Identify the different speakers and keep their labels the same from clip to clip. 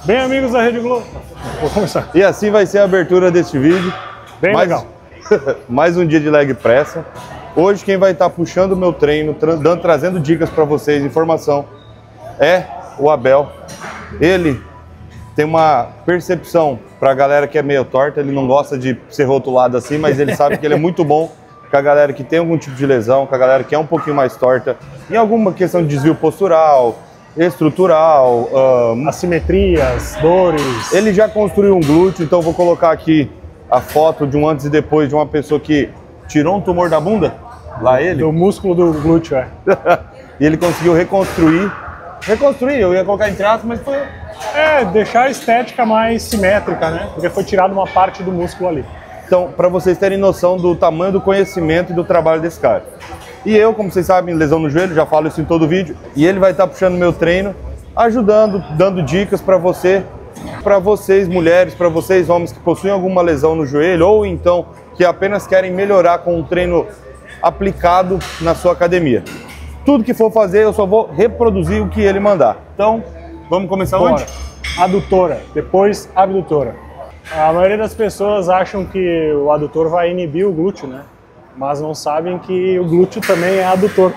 Speaker 1: Bem, amigos da Rede Globo. Vou começar.
Speaker 2: E assim vai ser a abertura deste vídeo.
Speaker 1: Bem legal.
Speaker 2: Mais um dia de leg pressa. Hoje quem vai estar puxando o meu treino, trazendo dicas para vocês, informação, é o Abel. Ele tem uma percepção para a galera que é meio torta, ele não gosta de ser rotulado assim, mas ele sabe que ele é muito bom com a galera que tem algum tipo de lesão, com a galera que é um pouquinho mais torta, em alguma questão de desvio postural, estrutural,
Speaker 1: assimetrias, dores.
Speaker 2: Ele já construiu um glúteo, então vou colocar aqui a foto de um antes e depois de uma pessoa que tirou um tumor da bunda, lá ele.
Speaker 1: Do músculo do glúteo, é.
Speaker 2: E ele conseguiu reconstruir, eu ia colocar entre aspas, mas foi...
Speaker 1: deixar a estética mais simétrica, né? Porque foi tirado uma parte do músculo ali.
Speaker 2: Então, para vocês terem noção do tamanho do conhecimento e do trabalho desse cara. E eu, como vocês sabem, lesão no joelho, já falo isso em todo vídeo, e ele vai estar puxando meu treino, ajudando, dando dicas para vocês, mulheres, para vocês, homens que possuem alguma lesão no joelho, ou então que apenas querem melhorar com um treino aplicado na sua academia. Tudo que for fazer, eu só vou reproduzir o que ele mandar. Então, vamos começar onde?
Speaker 1: Adutora, depois abdutora. A maioria das pessoas acham que o adutor vai inibir o glúteo, né? Mas não sabem que o glúteo também é adutor.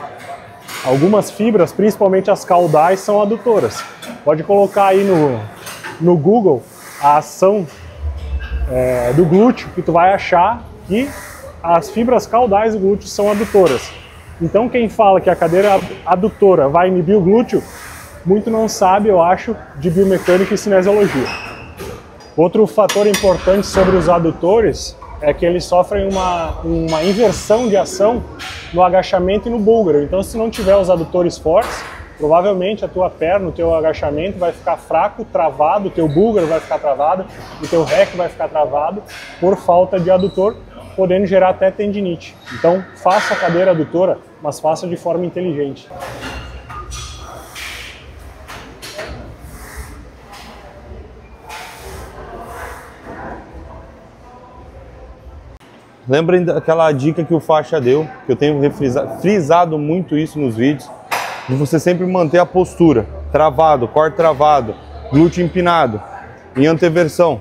Speaker 1: Algumas fibras, principalmente as caudais, são adutoras. Pode colocar aí no Google a ação do glúteo, que tu vai achar que as fibras caudais do glúteo são adutoras. Então quem fala que a cadeira adutora vai inibir o glúteo, muito não sabe, eu acho, de biomecânica e cinesiologia. Outro fator importante sobre os adutores é que eles sofrem uma inversão de ação no agachamento e no búlgaro. Então, se não tiver os adutores fortes, provavelmente a tua perna, o teu agachamento vai ficar fraco, travado, o teu búlgaro vai ficar travado, o teu rec vai ficar travado por falta de adutor, podendo gerar até tendinite. Então, faça a cadeira adutora, mas faça de forma inteligente.
Speaker 2: Lembrem daquela dica que o Faixa deu, que eu tenho frisado muito isso nos vídeos, de você sempre manter a postura, travado, core travado, glúteo empinado, em anteversão.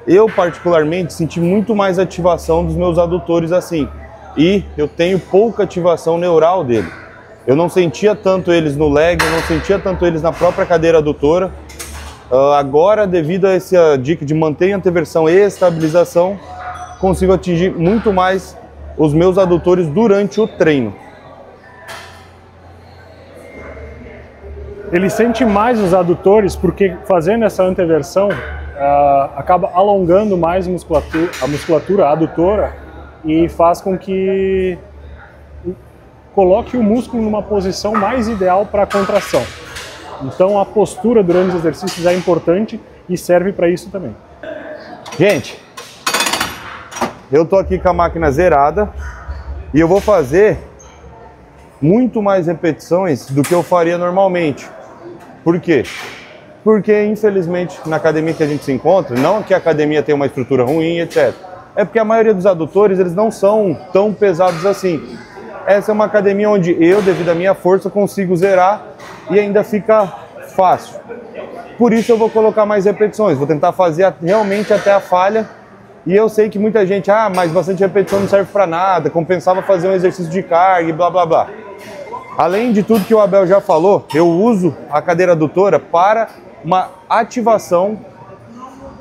Speaker 2: Eu, particularmente, senti muito mais ativação dos meus adutores assim, e eu tenho pouca ativação neural dele. Eu não sentia tanto eles no leg, eu não sentia tanto eles na própria cadeira adutora. Agora, devido a essa dica de manter a anteversão e estabilização, consigo atingir muito mais os meus adutores durante o treino.
Speaker 1: Ele sente mais os adutores porque fazendo essa anteversão acaba alongando mais a musculatura adutora e faz com que coloque o músculo numa posição mais ideal para a contração. Então a postura durante os exercícios é importante e serve para isso também.
Speaker 2: Gente, eu tô aqui com a máquina zerada e eu vou fazer muito mais repetições do que eu faria normalmente. Por quê? Porque, infelizmente, na academia que a gente se encontra, não que a academia tenha uma estrutura ruim, etc. É porque a maioria dos adutores, eles não são tão pesados assim. Essa é uma academia onde eu, devido à minha força, consigo zerar e ainda fica fácil. Por isso eu vou colocar mais repetições, vou tentar fazer realmente até a falha. E eu sei que muita gente, mas bastante repetição não serve para nada, compensava fazer um exercício de carga e blá blá blá. Além de tudo que o Abel já falou, eu uso a cadeira adutora para uma ativação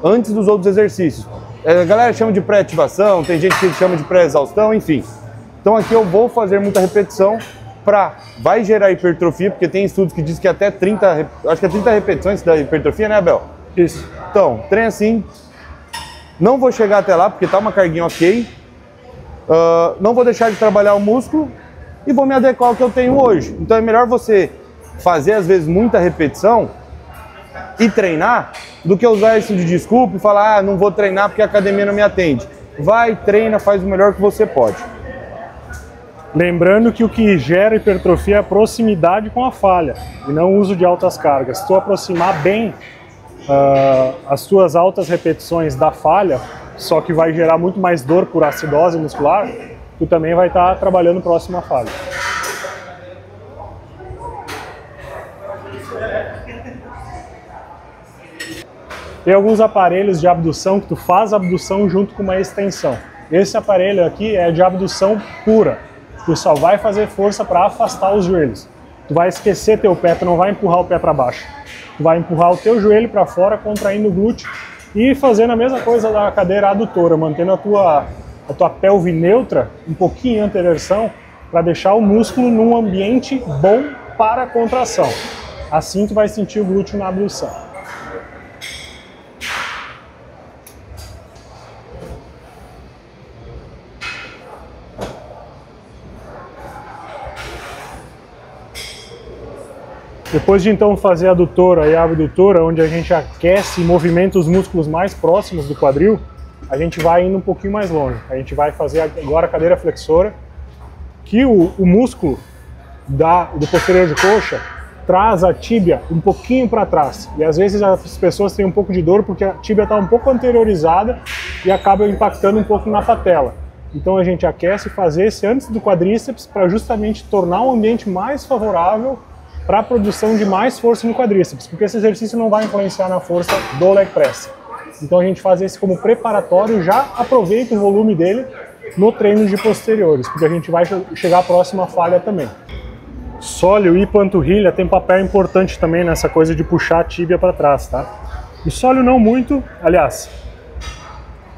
Speaker 2: antes dos outros exercícios. A galera chama de pré-ativação, tem gente que chama de pré-exaustão, enfim. Então aqui eu vou fazer muita repetição vai gerar hipertrofia, porque tem estudos que dizem que até 30, acho que é 30 repetições da hipertrofia, né, Abel?
Speaker 1: Isso.
Speaker 2: Então, treino assim. Não vou chegar até lá porque tá uma carguinha ok. Não vou deixar de trabalhar o músculo e vou me adequar ao que eu tenho hoje. Então é melhor você fazer às vezes muita repetição e treinar do que usar isso de desculpa e falar, não vou treinar porque a academia não me atende. Vai, treina, faz o melhor que você pode.
Speaker 1: Lembrando que o que gera hipertrofia é a proximidade com a falha e não o uso de altas cargas. Se tu aproximar bem as suas altas repetições da falha, só que vai gerar muito mais dor por acidose muscular, tu também vai estar trabalhando próximo à falha. Tem alguns aparelhos de abdução que tu faz a abdução junto com uma extensão. Esse aparelho aqui é de abdução pura. Tu só vai fazer força para afastar os joelhos. Tu vai esquecer teu pé, tu não vai empurrar o pé para baixo. Tu vai empurrar o teu joelho para fora, contraindo o glúteo e fazendo a mesma coisa da cadeira adutora, mantendo a tua pelve neutra, um pouquinho em anteversão, para deixar o músculo num ambiente bom para a contração. Assim tu vai sentir o glúteo na abdução. Depois de então fazer a adutora e a abdutora, onde a gente aquece e movimenta os músculos mais próximos do quadril, a gente vai indo um pouquinho mais longe. A gente vai fazer agora a cadeira flexora, que o músculo do posterior de coxa traz a tíbia um pouquinho para trás. E às vezes as pessoas têm um pouco de dor porque a tíbia está um pouco anteriorizada e acaba impactando um pouco na patela. Então a gente aquece e faz esse antes do quadríceps para justamente tornar um ambiente mais favorável para a produção de mais força no quadríceps, porque esse exercício não vai influenciar na força do leg press. Então a gente faz esse como preparatório e já aproveita o volume dele no treino de posteriores, porque a gente vai chegar à próxima falha também. Sólio e panturrilha tem um papel importante também nessa coisa de puxar a tíbia para trás, tá? O sólio não muito, aliás,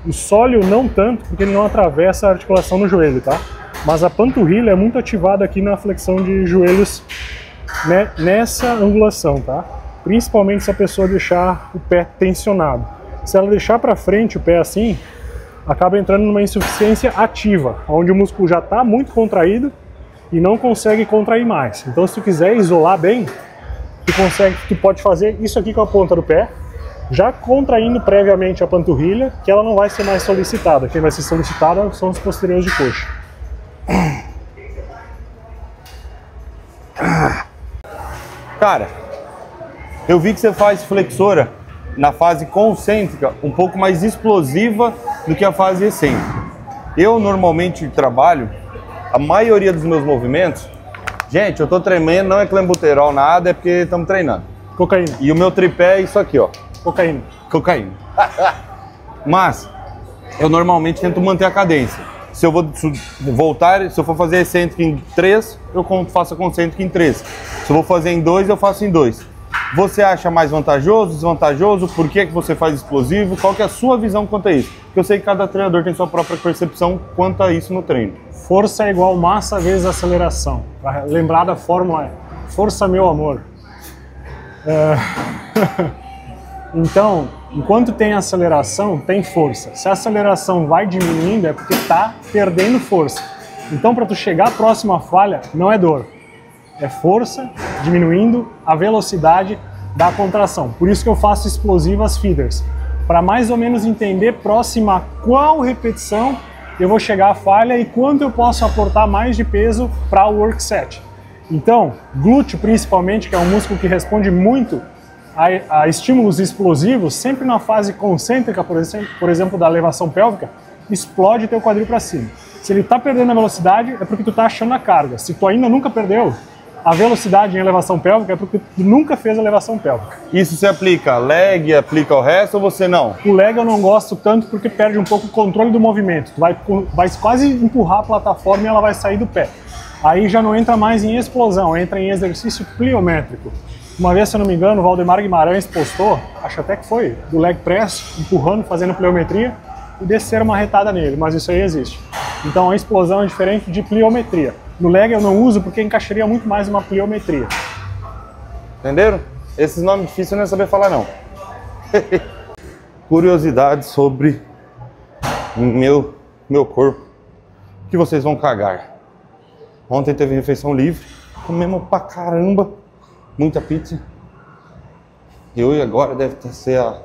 Speaker 1: o sólio não tanto, porque ele não atravessa a articulação no joelho, tá? Mas a panturrilha é muito ativada aqui na flexão de joelhos, né, nessa angulação, tá? Principalmente se a pessoa deixar o pé tensionado. Se ela deixar para frente o pé assim, acaba entrando numa insuficiência ativa, onde o músculo já está muito contraído e não consegue contrair mais. Então, se tu quiser isolar bem, tu pode fazer isso aqui com a ponta do pé, já contraindo previamente a panturrilha, que ela não vai ser mais solicitada. Quem vai ser solicitada são os posteriores de coxa.
Speaker 2: Cara, eu vi que você faz flexora na fase concêntrica um pouco mais explosiva do que a fase excêntrica. Eu normalmente trabalho, a maioria dos meus movimentos, gente, eu tô tremendo, não é clenbuterol nada, é porque estamos treinando.
Speaker 1: Cocaína.
Speaker 2: E o meu tripé é isso aqui, ó.
Speaker 1: Cocaína.
Speaker 2: Cocaína. Mas eu normalmente tento manter a cadência. Se eu vou voltar, se eu for fazer excêntrica em 3, eu faço a concêntrica em 3. Se eu vou fazer em 2, eu faço em 2. Você acha mais vantajoso, desvantajoso? Por que você faz explosivo? Qual que é a sua visão quanto a isso? Porque eu sei que cada treinador tem sua própria percepção quanto a isso no treino.
Speaker 1: Força é igual massa vezes aceleração. Para lembrar da fórmula é força, meu amor. Então, enquanto tem aceleração, tem força. Se a aceleração vai diminuindo, é porque está perdendo força. Então, para tu chegar à próxima falha, não é dor. É força diminuindo a velocidade da contração. Por isso que eu faço explosivas feeders. Para mais ou menos entender próxima qual repetição eu vou chegar à falha e quanto eu posso aportar mais de peso para o work set. Então, glúteo principalmente, que é um músculo que responde muito a estímulos explosivos, sempre na fase concêntrica, por exemplo, da elevação pélvica, explode teu quadril para cima. Se ele está perdendo a velocidade, é porque tu está achando a carga. Se tu ainda nunca perdeu a velocidade em elevação pélvica, é porque tu nunca fez a elevação pélvica.
Speaker 2: Isso se aplica leg, aplica ao resto ou você não?
Speaker 1: O leg eu não gosto tanto porque perde um pouco o controle do movimento. Tu vai quase empurrar a plataforma e ela vai sair do pé. Aí já não entra mais em explosão, entra em exercício pliométrico. Uma vez, se eu não me engano, o Valdemar Guimarães postou, acho até que foi, do leg press, empurrando, fazendo pliometria, e desceram uma retada nele, mas isso aí existe. Então a explosão é diferente de pliometria. No leg eu não uso porque encaixaria muito mais uma pliometria.
Speaker 2: Entenderam? Esses nomes difíceis eu não ia saber falar, não. Curiosidades sobre meu corpo que vocês vão cagar. Ontem teve refeição livre, comemos pra caramba, muita pizza. E hoje agora deve ser a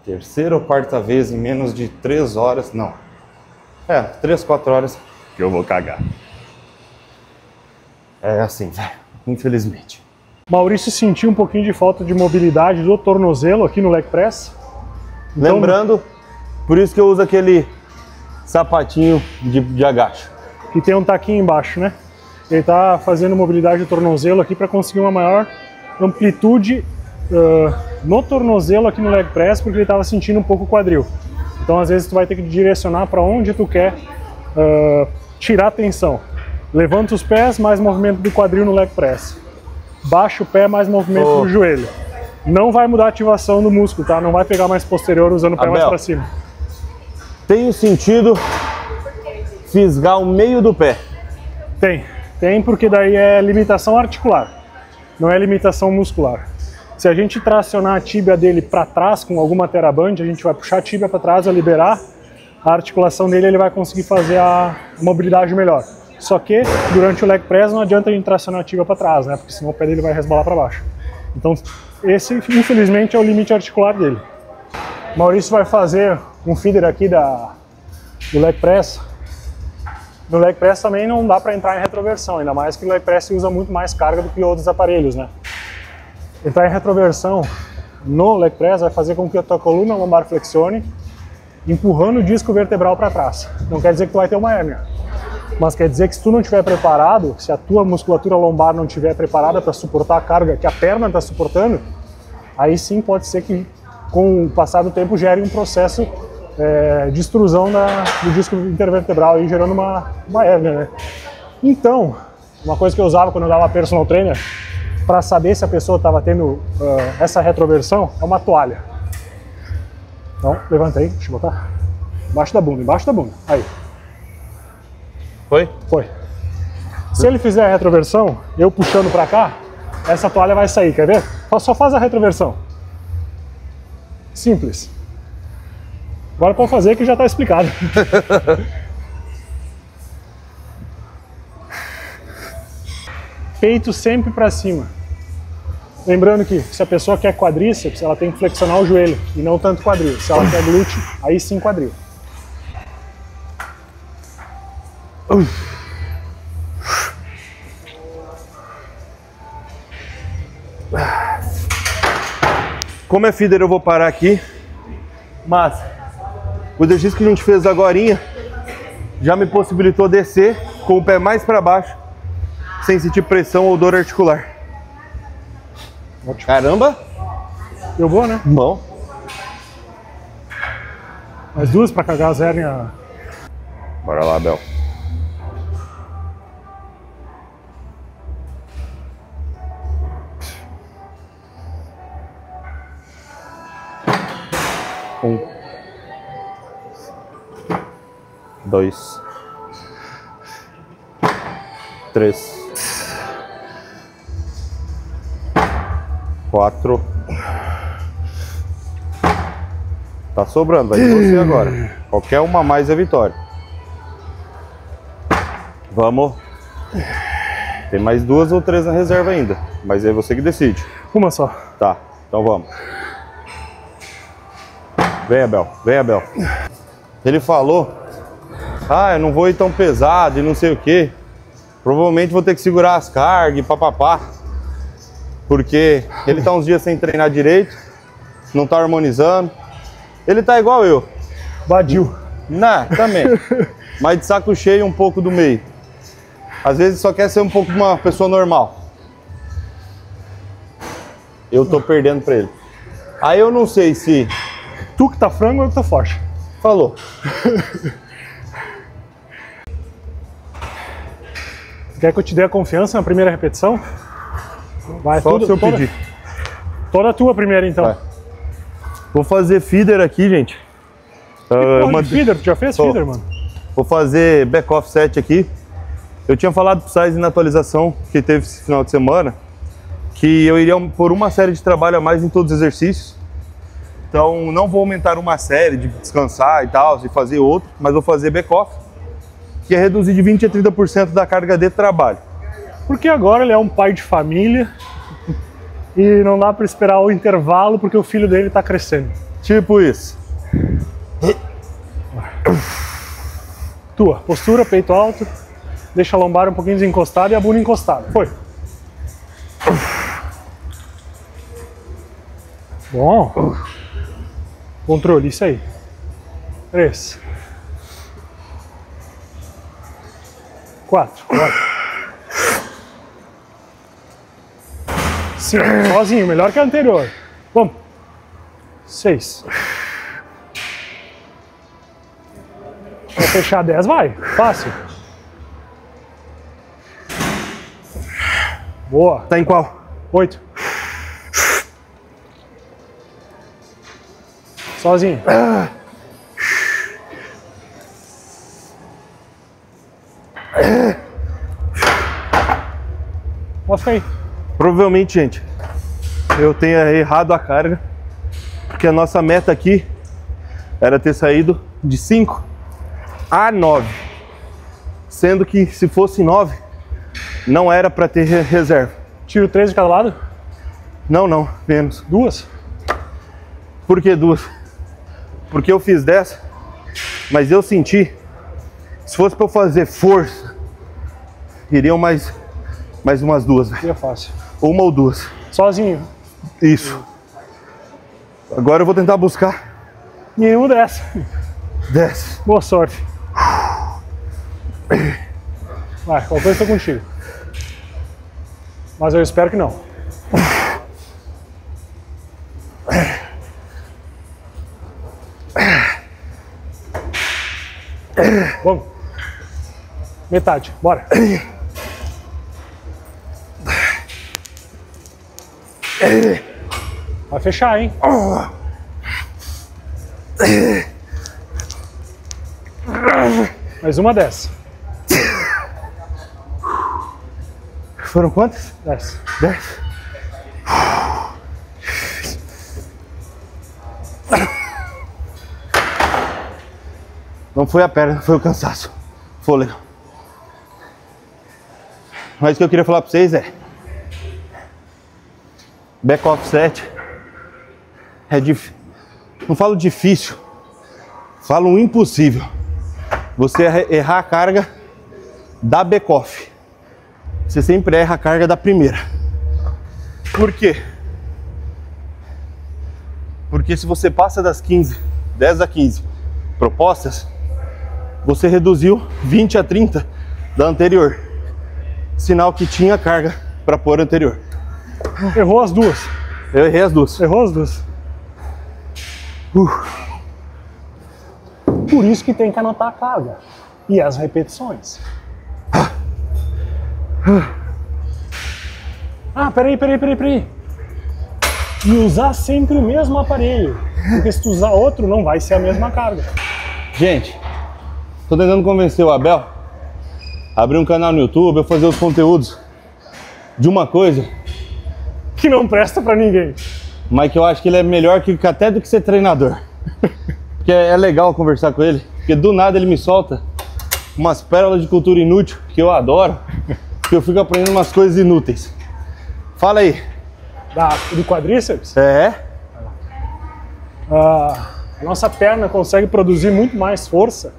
Speaker 2: terceira ou quarta vez em menos de 3 horas, não. 3, 4 horas que eu vou cagar. É assim, velho, infelizmente.
Speaker 1: Maurício sentiu um pouquinho de falta de mobilidade do tornozelo aqui no leg press. Então,
Speaker 2: lembrando, por isso que eu uso aquele sapatinho de agacho.
Speaker 1: Que tem um taquinho embaixo, né? Ele tá fazendo mobilidade do tornozelo aqui para conseguir uma maior amplitude no tornozelo aqui no leg press, porque ele estava sentindo um pouco o quadril. Então às vezes tu vai ter que direcionar para onde tu quer tirar a tensão. Levanta os pés, mais movimento do quadril no leg press. Baixa o pé, mais movimento do joelho. Não vai mudar a ativação do músculo, tá? Não vai pegar mais posterior usando o pé mais para cima.
Speaker 2: Tem sentido fisgar o meio do pé?
Speaker 1: Tem porque daí é limitação articular, não é limitação muscular. Se a gente tracionar a tíbia dele para trás com alguma teraband, a gente vai puxar a tíbia para trás, vai liberar a articulação dele, ele vai conseguir fazer a mobilidade melhor. Só que durante o leg press não adianta a gente tracionar a tíbia para trás, né? Porque senão o pé dele vai resbalar para baixo. Então esse, infelizmente, é o limite articular dele. O Maurício vai fazer um feeder aqui do leg press. No leg press também não dá para entrar em retroversão, ainda mais que o leg press usa muito mais carga do que outros aparelhos, né? Entrar em retroversão no leg press vai fazer com que a tua coluna lombar flexione, empurrando o disco vertebral para trás. Não quer dizer que tu vai ter uma hérnia, mas quer dizer que se tu não estiver preparado, se a tua musculatura lombar não estiver preparada para suportar a carga que a perna está suportando, aí sim pode ser que com o passar do tempo gere um processo de extrusão do disco intervertebral, aí gerando uma hérnia, né? Então, uma coisa que eu usava quando eu dava personal trainer, para saber se a pessoa estava tendo essa retroversão, é uma toalha. Então, levanta aí, deixa eu botar. Embaixo da bunda, aí.
Speaker 2: Foi?
Speaker 1: Foi. Se ele fizer a retroversão, eu puxando para cá, essa toalha vai sair, quer ver? Só faz a retroversão. Simples. Agora pode fazer que já está explicado. Peito sempre para cima. Lembrando que se a pessoa quer quadríceps, ela tem que flexionar o joelho e não tanto quadril. Se ela quer glúteo, aí sim quadril.
Speaker 2: Como é feeder, eu vou parar aqui, mas o exercício que a gente fez agorinha já me possibilitou descer com o pé mais para baixo, sem sentir pressão ou dor articular.
Speaker 1: Ótimo.
Speaker 2: Caramba!
Speaker 1: Deu boa, né?
Speaker 2: Bom.
Speaker 1: Mais duas para cagar as hérnias.
Speaker 2: Bora lá, Bel. Um, dois, três, quatro. Tá sobrando, vai de você agora. Qualquer uma a mais é vitória. Vamos. Tem mais duas ou três na reserva ainda, mas é você que decide.
Speaker 1: Uma só.
Speaker 2: Tá, então vamos. Vem, Abel, vem, Abel. Ele falou, eu não vou ir tão pesado e não sei o que. Provavelmente vou ter que segurar as cargas e papapá. Porque ele tá uns dias sem treinar direito, não tá harmonizando. Ele tá igual eu.
Speaker 1: Vadio.
Speaker 2: Não, também. Mas de saco cheio um pouco do meio. Às vezes só quer ser um pouco de uma pessoa normal. Eu tô perdendo pra ele. Aí eu não sei se...
Speaker 1: Tu que tá frango ou eu que tô forte?
Speaker 2: Falou.
Speaker 1: Quer que eu te dê a confiança na primeira repetição? Vai,
Speaker 2: só se eu pedir.
Speaker 1: Toda a tua primeira, então. Vai.
Speaker 2: Vou fazer feeder aqui, gente.
Speaker 1: Feeder? Tu já fez feeder, mano?
Speaker 2: Vou fazer back offset aqui. Eu tinha falado pro Sais na atualização que teve esse final de semana que eu iria por uma série de trabalho a mais em todos os exercícios. Então não vou aumentar uma série de descansar e tal, e fazer outro, mas vou fazer back-off, que é reduzir de 20% a 30% da carga de trabalho.
Speaker 1: Porque agora ele é um pai de família e não dá para esperar o intervalo porque o filho dele está crescendo.
Speaker 2: Tipo isso.
Speaker 1: Tua, postura, peito alto, deixa a lombar um pouquinho desencostada e a bunda encostada. Foi. Bom. Controle, isso aí. 3. 4. 5. Sozinho, melhor que a anterior. Vamos. 6. Vai fechar 10, vai. Fácil. Boa.
Speaker 2: Tá em qual?
Speaker 1: 8. Sozinho. Mostra aí.
Speaker 2: Provavelmente, gente, eu tenha errado a carga, porque a nossa meta aqui era ter saído de 5 a 9, sendo que se fosse 9, não era para ter reserva.
Speaker 1: Tiro 3 de cada lado?
Speaker 2: Não, menos.
Speaker 1: 2?
Speaker 2: Por que 2? Porque eu fiz 10, mas eu senti, se fosse para eu fazer força, iriam mais umas 2,
Speaker 1: É fácil.
Speaker 2: uma ou 2.
Speaker 1: Sozinho.
Speaker 2: Isso. Agora eu vou tentar buscar
Speaker 1: Nenhum dessa.
Speaker 2: 10.
Speaker 1: Boa sorte. Vai, qualquer coisa eu tô contigo. Mas eu espero que não. Vamos. Metade, bora. Vai fechar, hein? Mais uma 10.
Speaker 2: Foram quantas?
Speaker 1: 10.
Speaker 2: 10. Não foi a perna, foi o cansaço. Fôlego. Mas o que eu queria falar pra vocês é: back offset é difícil. Não falo difícil, falo impossível. Você errar a carga da back off. Você sempre erra a carga da primeira. Por quê? Porque se você passa das 15, 10 a 15 propostas, você reduziu 20 a 30 da anterior. Sinal que tinha carga para pôr anterior.
Speaker 1: Errou as duas.
Speaker 2: Eu errei as duas.
Speaker 1: Errou as duas. Por isso que tem que anotar a carga. E as repetições. Ah, peraí. E usar sempre o mesmo aparelho. Porque se tu usar outro, não vai ser a mesma carga.
Speaker 2: Gente, tô tentando convencer o Abel a abrir um canal no YouTube, a fazer os conteúdos de uma coisa
Speaker 1: Que não presta pra ninguém.
Speaker 2: mas que eu acho que ele é melhor que até do que ser treinador. Porque é legal conversar com ele, porque do nada ele me solta umas pérolas de cultura inútil que eu adoro, que eu fico aprendendo umas coisas inúteis. Fala aí.
Speaker 1: Do quadríceps,
Speaker 2: É?
Speaker 1: a nossa perna consegue produzir muito mais força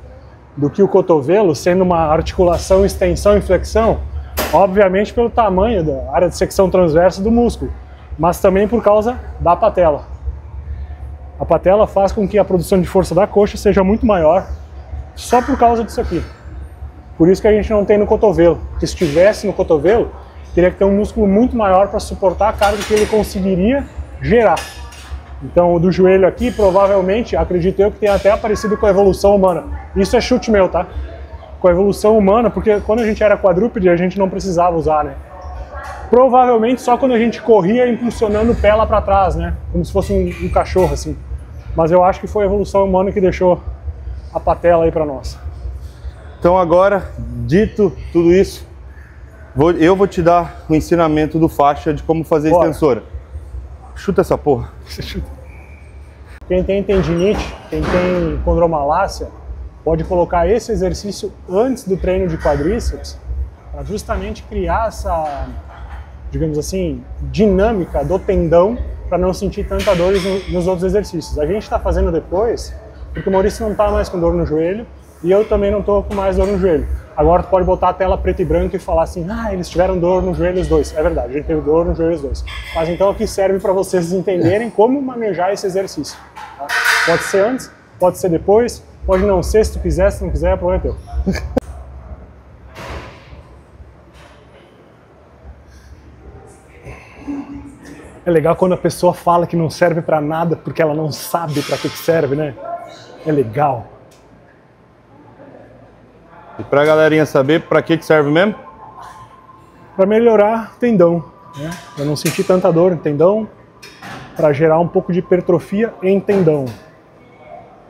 Speaker 1: do que o cotovelo, sendo uma articulação, extensão e flexão, obviamente pelo tamanho da área de secção transversa do músculo, mas também por causa da patela. A patela faz com que a produção de força da coxa seja muito maior, só por causa disso aqui. Por isso que a gente não tem no cotovelo, porque se tivesse no cotovelo, teria que ter um músculo muito maior para suportar a carga que ele conseguiria gerar. Então, o do joelho aqui, provavelmente, acredito eu que tenha até aparecido com a evolução humana. Isso é chute meu, tá? Com a evolução humana, porque quando a gente era quadrúpede, a gente não precisava usar, né? Provavelmente só quando a gente corria impulsionando o pé lá para trás, né? Como se fosse um cachorro, assim. Mas eu acho que foi a evolução humana que deixou a patela aí para nós.
Speaker 2: Então agora, dito tudo isso, eu vou te dar o ensinamento do faixa de como fazer a
Speaker 1: Bora.
Speaker 2: extensora. Chuta essa porra.
Speaker 1: Quem tem tendinite, quem tem condromalácia, pode colocar esse exercício antes do treino de quadríceps para justamente criar essa, digamos assim, dinâmica do tendão para não sentir tanta dor nos outros exercícios. A gente está fazendo depois porque o Maurício não está mais com dor no joelho e eu também não estou com mais dor no joelho. Agora tu pode botar a tela preto e branco e falar assim, ah, eles tiveram dor no joelho os dois. É verdade, a gente teve dor no joelho os dois. Mas então aqui serve para vocês entenderem como manejar esse exercício. Tá? Pode ser antes, pode ser depois, pode não ser, se tu quiser, se não quiser, é problema teu. É legal quando a pessoa fala que não serve pra nada porque ela não sabe pra que serve, né? É legal.
Speaker 2: E pra galerinha saber pra que serve mesmo?
Speaker 1: Pra melhorar tendão, né? Pra não sentir tanta dor no tendão, pra gerar um pouco de hipertrofia em tendão.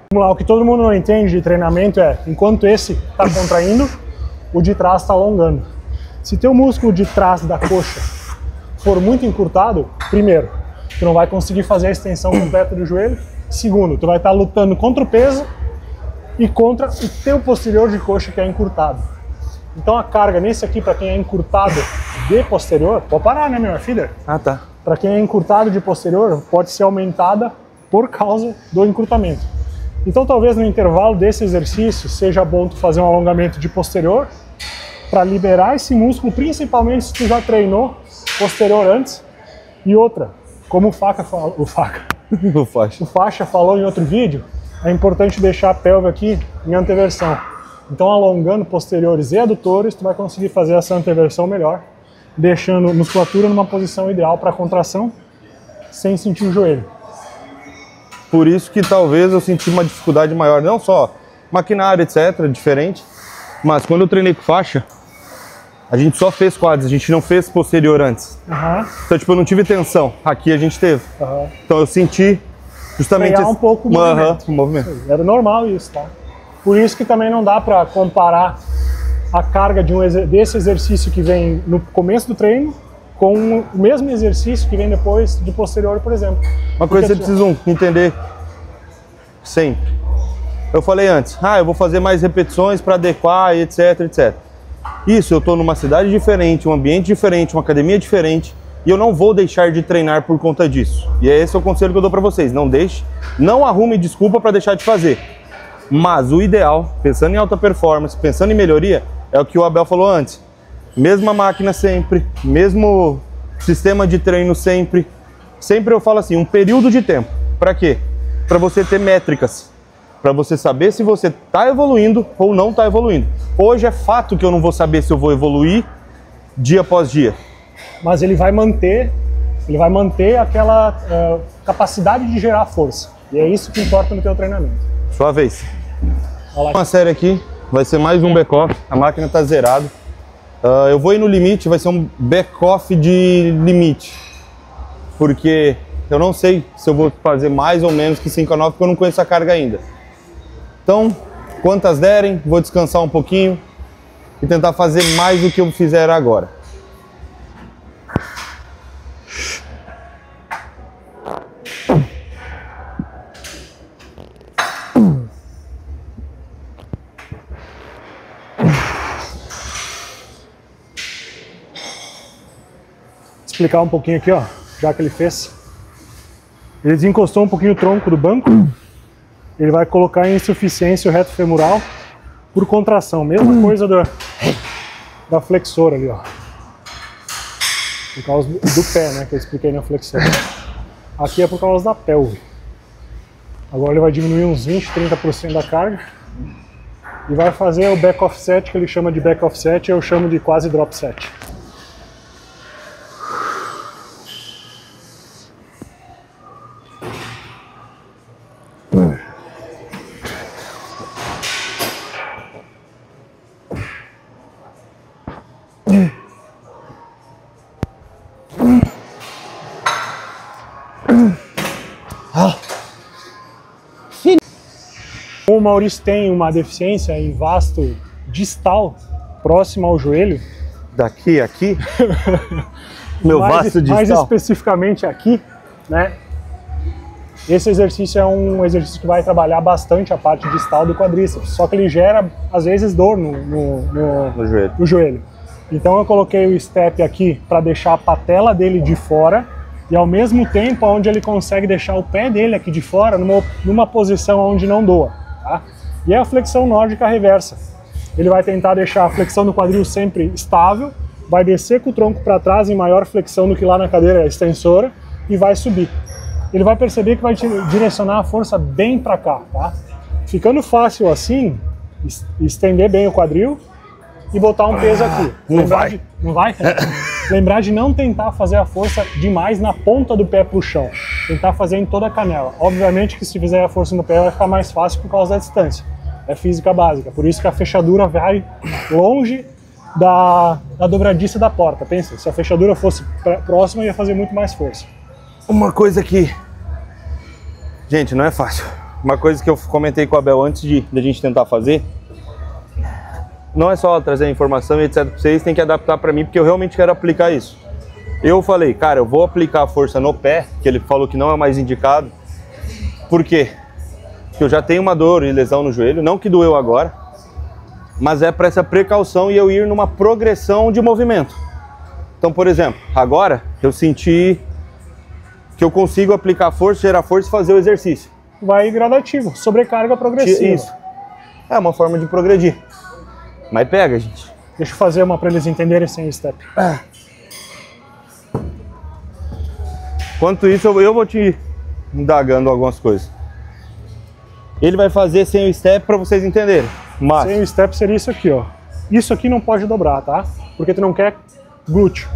Speaker 1: Vamos lá, o que todo mundo não entende de treinamento é, enquanto esse está contraindo, o de trás está alongando. Se teu músculo de trás da coxa for muito encurtado, primeiro, tu não vai conseguir fazer a extensão completa do joelho. Segundo, tu vai estar lutando contra o peso e contra o teu posterior de coxa que é encurtado. Então a carga nesse aqui, para quem é encurtado de posterior, pode parar, né, meu filho?
Speaker 2: Ah, tá.
Speaker 1: Para quem é encurtado de posterior, pode ser aumentada por causa do encurtamento. Então talvez no intervalo desse exercício seja bom tu fazer um alongamento de posterior para liberar esse músculo, principalmente se tu já treinou posterior antes. E outra, como o Faixa falou em outro vídeo, é importante deixar a pelve aqui em anteversão. Então alongando posteriores e adutores, tu vai conseguir fazer essa anteversão melhor, deixando a musculatura numa posição ideal para contração, sem sentir o joelho.
Speaker 2: Por isso que talvez eu senti uma dificuldade maior, não só maquinário, etc, diferente, mas quando eu treinei com faixa, a gente só fez quadris, a gente não fez posterior antes. Então, tipo, eu não tive tensão. Aqui a gente teve. Então eu senti justamente
Speaker 1: frear um pouco o movimento. Era normal isso, tá? Por isso que também não dá para comparar a carga desse exercício que vem no começo do treino com o mesmo exercício que vem depois de posterior, por exemplo.
Speaker 2: Uma coisa que vocês precisam entender sempre. Eu falei antes, eu vou fazer mais repetições para adequar, etc, etc. Isso, eu estou numa cidade diferente, um ambiente diferente, uma academia diferente, e eu não vou deixar de treinar por conta disso. E esse é o conselho que eu dou para vocês. Não deixe, não arrume desculpa para deixar de fazer. Mas o ideal, pensando em alta performance, pensando em melhoria, é o que o Abel falou antes. Mesma máquina sempre, mesmo sistema de treino sempre. Sempre eu falo assim, um período de tempo. Para quê? Para você ter métricas. Para você saber se você está evoluindo ou não está evoluindo. Hoje é fato que eu não vou saber se eu vou evoluir dia após dia.
Speaker 1: Mas ele vai manter aquela capacidade de gerar força. E é isso que importa no teu treinamento.
Speaker 2: Sua vez. Uma série aqui, vai ser mais um back-off. A máquina está zerada. Eu vou ir no limite, vai ser um back-off de limite. Porque eu não sei se eu vou fazer mais ou menos que 5 a 9, porque eu não conheço a carga ainda. Então, quantas derem, vou descansar um pouquinho e tentar fazer mais do que eu fizer agora.
Speaker 1: Explicar um pouquinho aqui, ó, já que ele fez. Ele desencostou um pouquinho o tronco do banco. Ele vai colocar em insuficiência o reto femoral por contração. Mesma coisa da flexora ali, ó. Por causa do pé, né, que eu expliquei na flexora. Aqui é por causa da pelve. Agora ele vai diminuir uns 20, 30% da carga. E vai fazer o back offset, que ele chama de back offset, eu chamo de quase drop set. O Maurício tem uma deficiência em vasto distal, próximo ao joelho.
Speaker 2: Daqui a aqui? Meu vasto distal?
Speaker 1: Mais especificamente aqui, né? Esse exercício é um exercício que vai trabalhar bastante a parte distal do quadríceps, só que ele gera, às vezes, dor no joelho. Então eu coloquei o step aqui para deixar a patela dele de fora e ao mesmo tempo onde ele consegue deixar o pé dele aqui de fora numa posição onde não doa. Tá? E é a flexão nórdica reversa. Ele vai tentar deixar a flexão do quadril sempre estável, vai descer com o tronco para trás em maior flexão do que lá na cadeira extensora e vai subir. Ele vai perceber que vai direcionar a força bem para cá, tá? Ficando fácil assim, estender bem o quadril e botar um peso aqui.
Speaker 2: Não vai?
Speaker 1: Não vai? Lembrar de não tentar fazer a força demais na ponta do pé pro chão. Tentar fazer em toda a canela. Obviamente que se fizer a força no pé vai ficar mais fácil por causa da distância. É física básica. Por isso que a fechadura vai longe da dobradiça da porta. Pensa, se a fechadura fosse próxima ia fazer muito mais força.
Speaker 2: Uma coisa que... Gente, não é fácil. Uma coisa que eu comentei com a Bel antes de a gente tentar fazer, não é só trazer a informação e etc para vocês, tem que adaptar para mim, porque eu realmente quero aplicar isso. Eu falei, cara, eu vou aplicar a força no pé, que ele falou que não é mais indicado. Por quê? Porque eu já tenho uma dor e lesão no joelho, não que doeu agora, mas é para essa precaução e eu ir numa progressão de movimento. Então, por exemplo, agora eu senti que eu consigo aplicar força, gerar força e fazer o exercício.
Speaker 1: Vai gradativo, sobrecarga progressiva.
Speaker 2: Isso. É uma forma de progredir. Mas pega, gente.
Speaker 1: Deixa eu fazer uma para eles entenderem sem o step.
Speaker 2: Enquanto isso, eu vou te indagando algumas coisas. Ele vai fazer sem o step para vocês entenderem. Mas...
Speaker 1: Sem o step seria isso aqui, ó. Isso aqui não pode dobrar, tá? Porque tu não quer glúteo,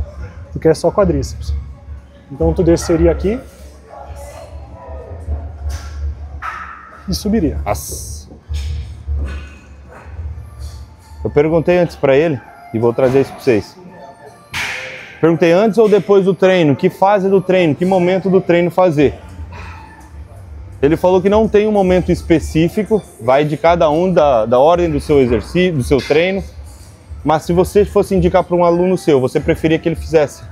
Speaker 1: tu quer só quadríceps. Então tu desceria aqui e subiria.
Speaker 2: Nossa. Eu perguntei antes para ele, e vou trazer isso para vocês. Perguntei antes ou depois do treino, que fase do treino, que momento do treino fazer. Ele falou que não tem um momento específico, vai de cada um da ordem do seu exercício, do seu treino. Mas se você fosse indicar para um aluno seu, você preferia que ele fizesse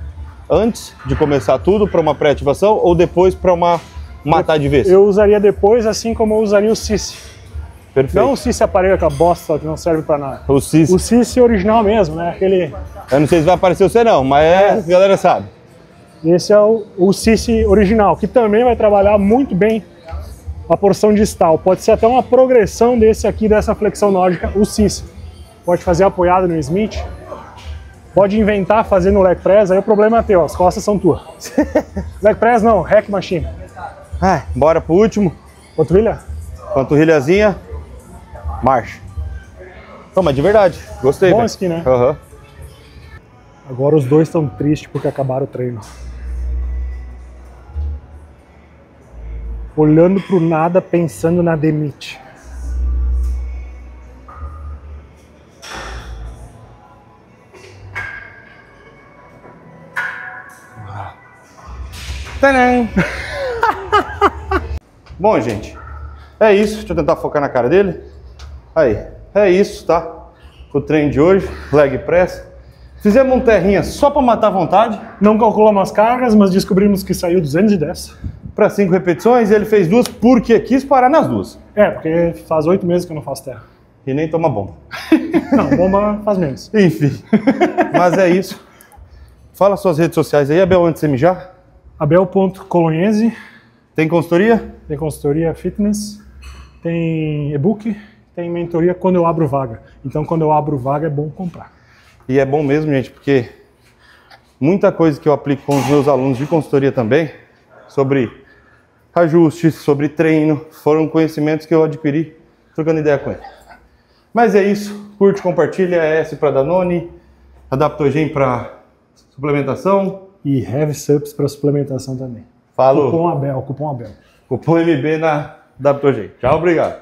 Speaker 2: antes de começar tudo para uma pré-ativação ou depois para uma matar de vez?
Speaker 1: Eu usaria depois, assim como eu usaria o CIS.
Speaker 2: Perfeito.
Speaker 1: Não o CIS aparelho com a bosta que não serve para nada.
Speaker 2: O CIS.
Speaker 1: O CIS original mesmo, né? Aquele...
Speaker 2: Eu não sei se vai aparecer você não, mas a galera sabe.
Speaker 1: Esse é o CIS original, que também vai trabalhar muito bem a porção distal. Pode ser até uma progressão desse aqui, dessa flexão nórdica, o CIS. Pode fazer apoiado no Smith. Pode inventar fazer no leg press, aí o problema é teu, as costas são tuas. Leg press não, hack machine.
Speaker 2: Bora pro último.
Speaker 1: Panturrilha?
Speaker 2: Panturrilhazinha. Marcha. Não, mas de verdade, gostei.
Speaker 1: Bom
Speaker 2: véio.
Speaker 1: esse aqui, né?
Speaker 2: Uhum.
Speaker 1: Agora os dois estão tristes porque acabaram o treino. Olhando pro nada, pensando na demite.
Speaker 2: Tadã! Bom, gente, é isso. Deixa eu tentar focar na cara dele. Aí, é isso, tá? O treino de hoje, leg press. Fizemos um terrinha só para matar a vontade.
Speaker 1: Não calculamos as cargas, mas descobrimos que saiu 210.
Speaker 2: Para 5 repetições, ele fez 2 porque quis parar nas 2.
Speaker 1: É, porque faz 8 meses que eu não faço terra.
Speaker 2: E nem toma bomba.
Speaker 1: Não, bomba faz menos.
Speaker 2: Enfim, mas é isso. Fala suas redes sociais aí, Abel, antes de você mijar.
Speaker 1: Abel.colonhese.
Speaker 2: Tem consultoria?
Speaker 1: Tem consultoria fitness, tem e-book, tem mentoria quando eu abro vaga. Então quando eu abro vaga é bom comprar.
Speaker 2: E é bom mesmo, gente, porque muita coisa que eu aplico com os meus alunos de consultoria também, sobre ajustes, sobre treino, foram conhecimentos que eu adquiri trocando ideia com ele. Mas é isso, curte, compartilha, S para Danone, Adaptogen para suplementação.
Speaker 1: E Heavy Subs para suplementação também.
Speaker 2: Falou.
Speaker 1: Cupom Abel, cupom Abel.
Speaker 2: Cupom MB na Adaptogen. Tchau, obrigado.